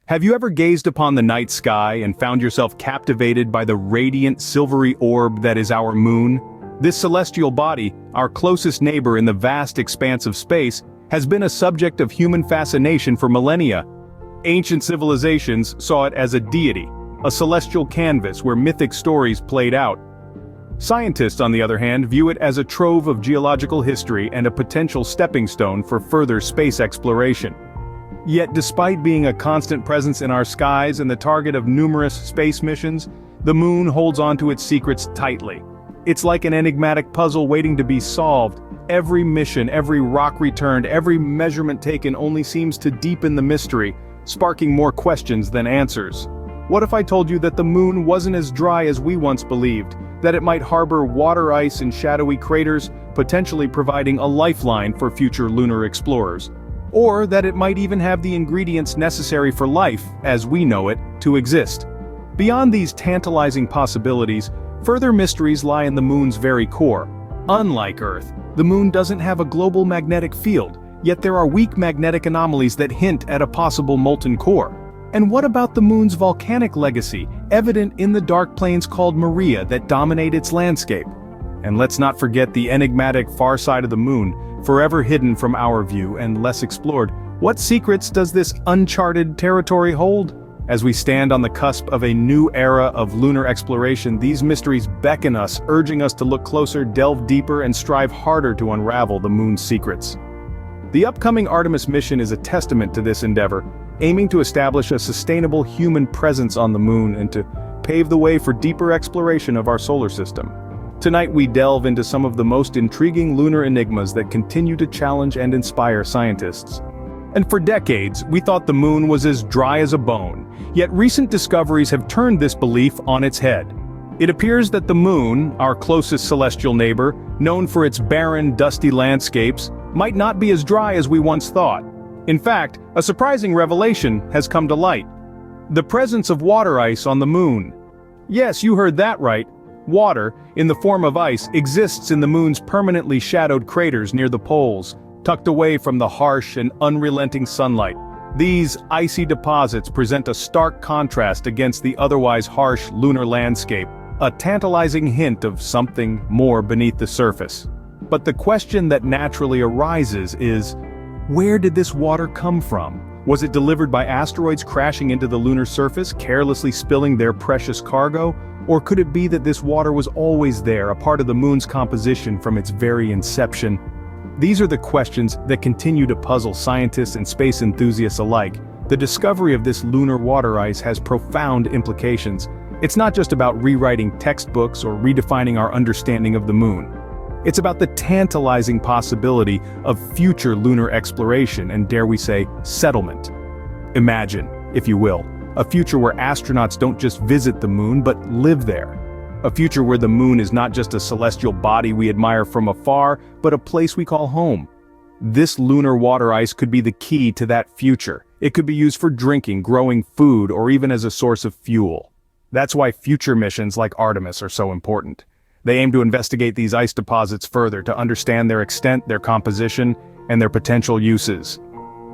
Have you ever gazed upon the night sky and found yourself captivated by the radiant silvery orb that is our moon? This celestial body, our closest neighbor in the vast expanse of space, has been a subject of human fascination for millennia. Ancient civilizations saw it as a deity, a celestial canvas where mythic stories played out. Scientists, on the other hand, view it as a trove of geological history and a potential stepping stone for further space exploration. Yet despite being a constant presence in our skies and the target of numerous space missions, the moon holds on to its secrets tightly. It's like an enigmatic puzzle waiting to be solved. Every mission, every rock returned, every measurement taken only seems to deepen the mystery, sparking more questions than answers. What if I told you that the moon wasn't as dry as we once believed, that it might harbor water ice in shadowy craters, potentially providing a lifeline for future lunar explorers? Or that it might even have the ingredients necessary for life, as we know it, to exist. Beyond these tantalizing possibilities, further mysteries lie in the moon's very core. Unlike Earth, the moon doesn't have a global magnetic field, yet there are weak magnetic anomalies that hint at a possible molten core. And what about the moon's volcanic legacy, evident in the dark plains called Maria that dominate its landscape? And let's not forget the enigmatic far side of the moon, forever hidden from our view and less explored. What secrets does this uncharted territory hold? As we stand on the cusp of a new era of lunar exploration, these mysteries beckon us, urging us to look closer, delve deeper, and strive harder to unravel the moon's secrets. The upcoming Artemis mission is a testament to this endeavor, aiming to establish a sustainable human presence on the moon and to pave the way for deeper exploration of our solar system. Tonight we delve into some of the most intriguing lunar enigmas that continue to challenge and inspire scientists. And for decades, we thought the moon was as dry as a bone, yet recent discoveries have turned this belief on its head. It appears that the moon, our closest celestial neighbor, known for its barren, dusty landscapes, might not be as dry as we once thought. In fact, a surprising revelation has come to light. The presence of water ice on the moon. Yes, you heard that right. Water, in the form of ice, exists in the moon's permanently shadowed craters near the poles, tucked away from the harsh and unrelenting sunlight. These icy deposits present a stark contrast against the otherwise harsh lunar landscape, a tantalizing hint of something more beneath the surface. But the question that naturally arises is, where did this water come from? Was it delivered by asteroids crashing into the lunar surface, carelessly spilling their precious cargo? Or could it be that this water was always there, a part of the moon's composition from its very inception? These are the questions that continue to puzzle scientists and space enthusiasts alike. The discovery of this lunar water ice has profound implications. It's not just about rewriting textbooks or redefining our understanding of the moon. It's about the tantalizing possibility of future lunar exploration and, dare we say, settlement. Imagine, if you will, a future where astronauts don't just visit the moon but live there. A future where the moon is not just a celestial body we admire from afar, but a place we call home. This lunar water ice could be the key to that future. It could be used for drinking, growing food, or even as a source of fuel. That's why future missions like Artemis are so important. They aim to investigate these ice deposits further to understand their extent, their composition, and their potential uses.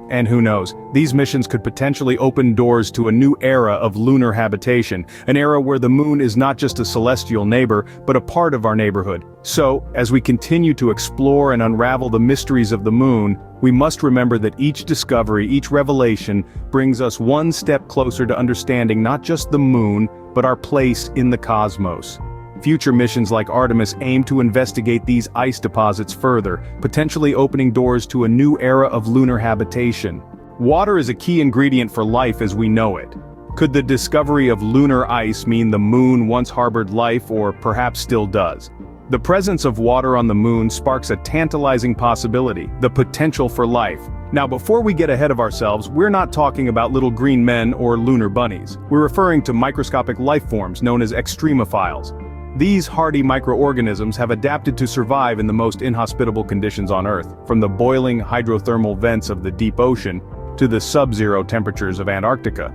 And who knows, these missions could potentially open doors to a new era of lunar habitation, an era where the moon is not just a celestial neighbor, but a part of our neighborhood. So, as we continue to explore and unravel the mysteries of the moon, we must remember that each discovery, each revelation, brings us one step closer to understanding not just the moon, but our place in the cosmos. Future missions like Artemis aim to investigate these ice deposits further, potentially opening doors to a new era of lunar habitation. Water is a key ingredient for life as we know it. Could the discovery of lunar ice mean the moon once harbored life, or perhaps still does? The presence of water on the moon sparks a tantalizing possibility, the potential for life. Now, before we get ahead of ourselves, we're not talking about little green men or lunar bunnies. We're referring to microscopic life forms known as extremophiles. These hardy microorganisms have adapted to survive in the most inhospitable conditions on Earth, from the boiling hydrothermal vents of the deep ocean to the sub-zero temperatures of Antarctica.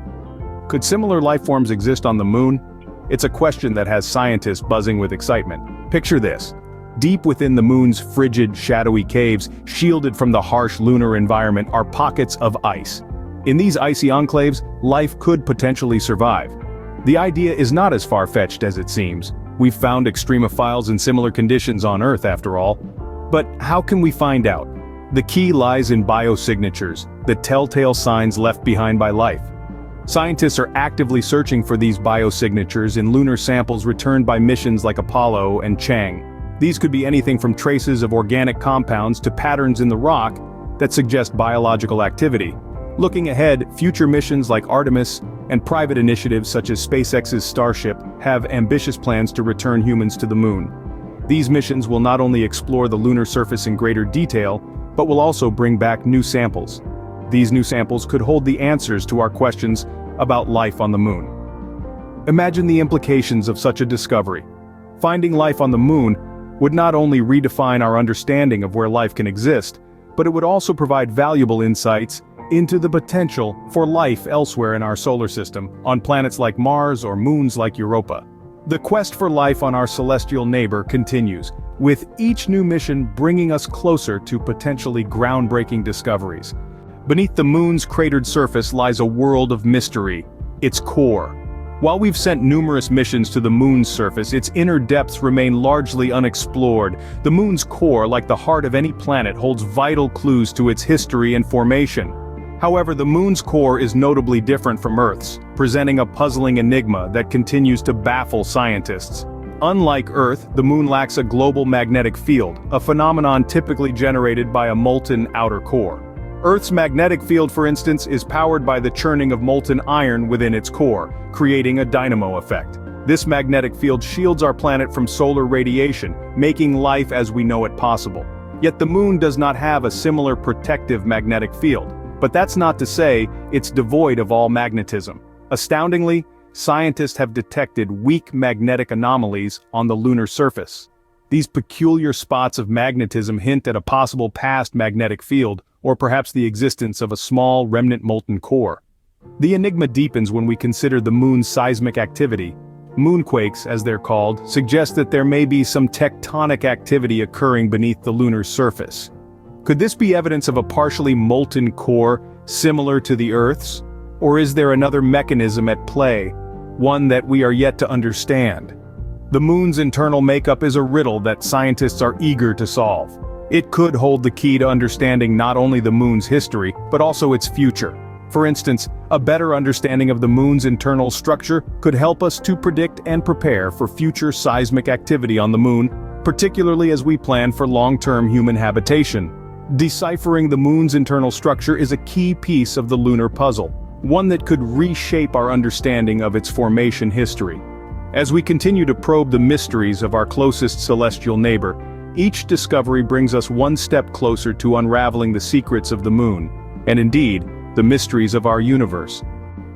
Could similar life forms exist on the moon? It's a question that has scientists buzzing with excitement. Picture this. Deep within the moon's frigid, shadowy caves, shielded from the harsh lunar environment, are pockets of ice. In these icy enclaves, life could potentially survive. The idea is not as far-fetched as it seems. We've found extremophiles in similar conditions on Earth after all. But how can we find out? The key lies in biosignatures, the telltale signs left behind by life. Scientists are actively searching for these biosignatures in lunar samples returned by missions like Apollo and Chang. These could be anything from traces of organic compounds to patterns in the rock that suggest biological activity. Looking ahead, future missions like Artemis and private initiatives such as SpaceX's Starship have ambitious plans to return humans to the moon. These missions will not only explore the lunar surface in greater detail, but will also bring back new samples. These new samples could hold the answers to our questions about life on the moon. Imagine the implications of such a discovery. Finding life on the moon would not only redefine our understanding of where life can exist, but it would also provide valuable insights into the potential for life elsewhere in our solar system, on planets like Mars or moons like Europa. The quest for life on our celestial neighbor continues, with each new mission bringing us closer to potentially groundbreaking discoveries. Beneath the moon's cratered surface lies a world of mystery, its core. While we've sent numerous missions to the moon's surface, its inner depths remain largely unexplored. The moon's core, like the heart of any planet, holds vital clues to its history and formation. However, the moon's core is notably different from Earth's, presenting a puzzling enigma that continues to baffle scientists. Unlike Earth, the moon lacks a global magnetic field, a phenomenon typically generated by a molten outer core. Earth's magnetic field, for instance, is powered by the churning of molten iron within its core, creating a dynamo effect. This magnetic field shields our planet from solar radiation, making life as we know it possible. Yet the moon does not have a similar protective magnetic field. But that's not to say it's devoid of all magnetism. Astoundingly, scientists have detected weak magnetic anomalies on the lunar surface. These peculiar spots of magnetism hint at a possible past magnetic field, or perhaps the existence of a small remnant molten core. The enigma deepens when we consider the moon's seismic activity. Moonquakes, as they're called, suggest that there may be some tectonic activity occurring beneath the lunar surface. Could this be evidence of a partially molten core, similar to the Earth's? Or is there another mechanism at play, one that we are yet to understand? The moon's internal makeup is a riddle that scientists are eager to solve. It could hold the key to understanding not only the moon's history, but also its future. For instance, a better understanding of the moon's internal structure could help us to predict and prepare for future seismic activity on the moon, particularly as we plan for long-term human habitation. Deciphering the moon's internal structure is a key piece of the lunar puzzle, one that could reshape our understanding of its formation history. As we continue to probe the mysteries of our closest celestial neighbor, each discovery brings us one step closer to unraveling the secrets of the moon, and indeed, the mysteries of our universe.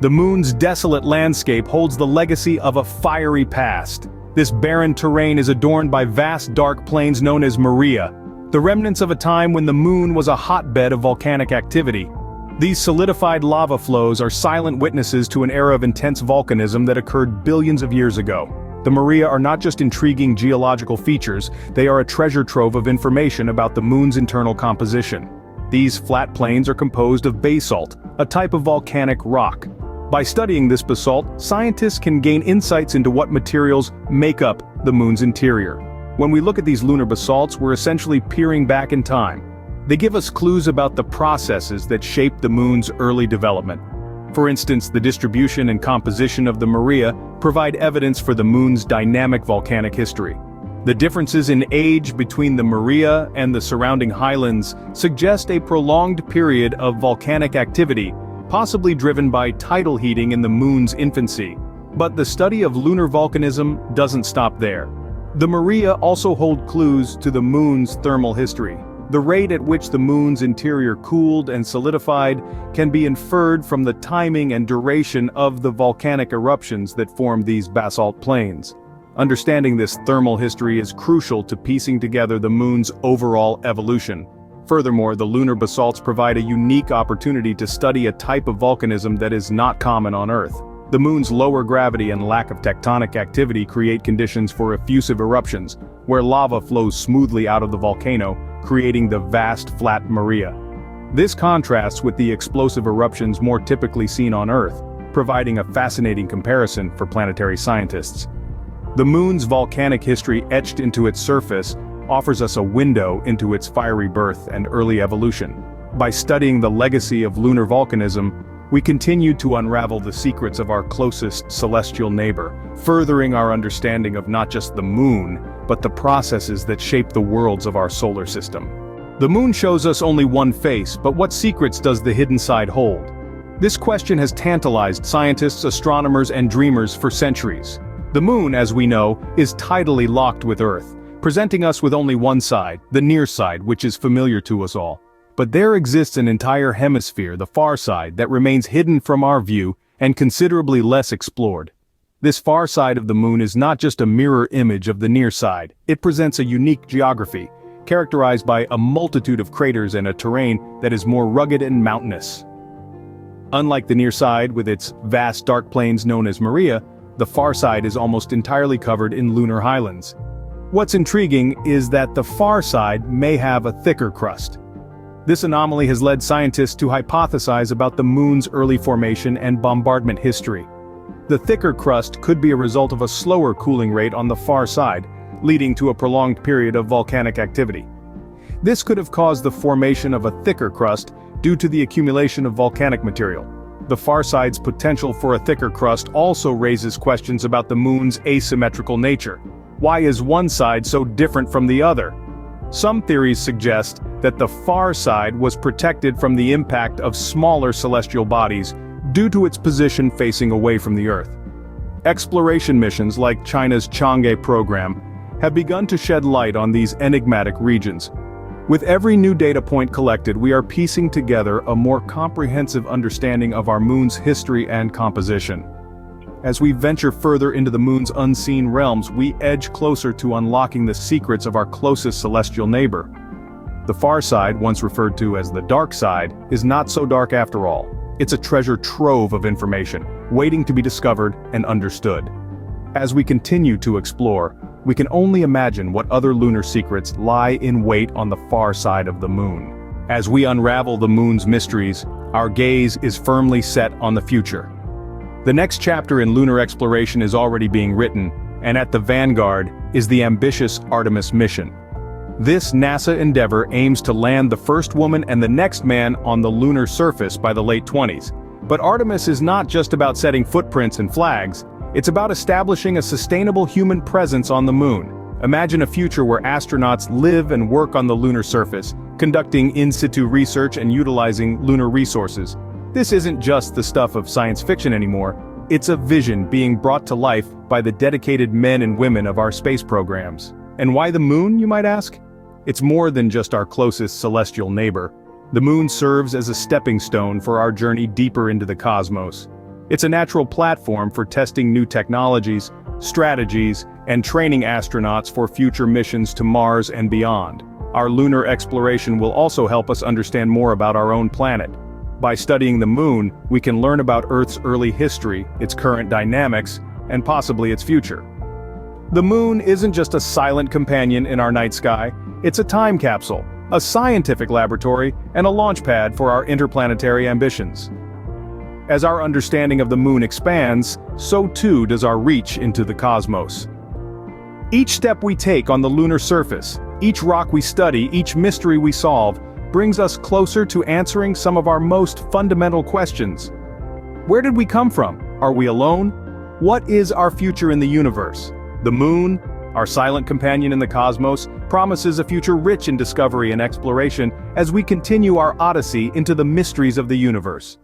The moon's desolate landscape holds the legacy of a fiery past. This barren terrain is adorned by vast dark plains known as Maria, the remnants of a time when the moon was a hotbed of volcanic activity. These solidified lava flows are silent witnesses to an era of intense volcanism that occurred billions of years ago. The Maria are not just intriguing geological features, they are a treasure trove of information about the moon's internal composition. These flat plains are composed of basalt, a type of volcanic rock. By studying this basalt, scientists can gain insights into what materials make up the moon's interior. When we look at these lunar basalts, we're essentially peering back in time. They give us clues about the processes that shaped the moon's early development. For instance, the distribution and composition of the Maria provide evidence for the moon's dynamic volcanic history. The differences in age between the Maria and the surrounding highlands suggest a prolonged period of volcanic activity, possibly driven by tidal heating in the moon's infancy. But the study of lunar volcanism doesn't stop there. The Maria also hold clues to the moon's thermal history. The rate at which the moon's interior cooled and solidified can be inferred from the timing and duration of the volcanic eruptions that formed these basalt plains. Understanding this thermal history is crucial to piecing together the moon's overall evolution. Furthermore, the lunar basalts provide a unique opportunity to study a type of volcanism that is not common on Earth. The moon's lower gravity and lack of tectonic activity create conditions for effusive eruptions, where lava flows smoothly out of the volcano, creating the vast flat Maria. This contrasts with the explosive eruptions more typically seen on Earth, providing a fascinating comparison for planetary scientists. The moon's volcanic history etched into its surface offers us a window into its fiery birth and early evolution. By studying the legacy of lunar volcanism, we continue to unravel the secrets of our closest celestial neighbor, furthering our understanding of not just the moon, but the processes that shape the worlds of our solar system. The moon shows us only one face, but what secrets does the hidden side hold? This question has tantalized scientists, astronomers, and dreamers for centuries. The moon, as we know, is tidally locked with Earth, presenting us with only one side, the near side, which is familiar to us all. But there exists an entire hemisphere, the far side, that remains hidden from our view and considerably less explored. This far side of the moon is not just a mirror image of the near side, it presents a unique geography, characterized by a multitude of craters and a terrain that is more rugged and mountainous. Unlike the near side with its vast dark plains known as Maria, the far side is almost entirely covered in lunar highlands. What's intriguing is that the far side may have a thicker crust. This anomaly has led scientists to hypothesize about the moon's early formation and bombardment history. The thicker crust could be a result of a slower cooling rate on the far side, leading to a prolonged period of volcanic activity. This could have caused the formation of a thicker crust due to the accumulation of volcanic material. The far side's potential for a thicker crust also raises questions about the moon's asymmetrical nature. Why is one side so different from the other? Some theories suggest that the far side was protected from the impact of smaller celestial bodies due to its position facing away from the Earth. Exploration missions like China's Chang'e program have begun to shed light on these enigmatic regions. With every new data point collected, we are piecing together a more comprehensive understanding of our moon's history and composition. As we venture further into the moon's unseen realms, we edge closer to unlocking the secrets of our closest celestial neighbor. The far side, once referred to as the dark side, is not so dark after all. It's a treasure trove of information, waiting to be discovered and understood. As we continue to explore, we can only imagine what other lunar secrets lie in wait on the far side of the moon. As we unravel the moon's mysteries, our gaze is firmly set on the future. The next chapter in lunar exploration is already being written, and at the vanguard is the ambitious Artemis mission. This NASA endeavor aims to land the first woman and the next man on the lunar surface by the late 20s. But Artemis is not just about setting footprints and flags, it's about establishing a sustainable human presence on the moon. Imagine a future where astronauts live and work on the lunar surface, conducting in-situ research and utilizing lunar resources. This isn't just the stuff of science fiction anymore, it's a vision being brought to life by the dedicated men and women of our space programs. And why the moon, you might ask? It's more than just our closest celestial neighbor. The moon serves as a stepping stone for our journey deeper into the cosmos. It's a natural platform for testing new technologies, strategies, and training astronauts for future missions to Mars and beyond. Our lunar exploration will also help us understand more about our own planet. By studying the moon, we can learn about Earth's early history, its current dynamics, and possibly its future. The moon isn't just a silent companion in our night sky, it's a time capsule, a scientific laboratory, and a launch pad for our interplanetary ambitions. As our understanding of the moon expands, so too does our reach into the cosmos. Each step we take on the lunar surface, each rock we study, each mystery we solve, brings us closer to answering some of our most fundamental questions. Where did we come from? Are we alone? What is our future in the universe? The moon, our silent companion in the cosmos, promises a future rich in discovery and exploration as we continue our odyssey into the mysteries of the universe.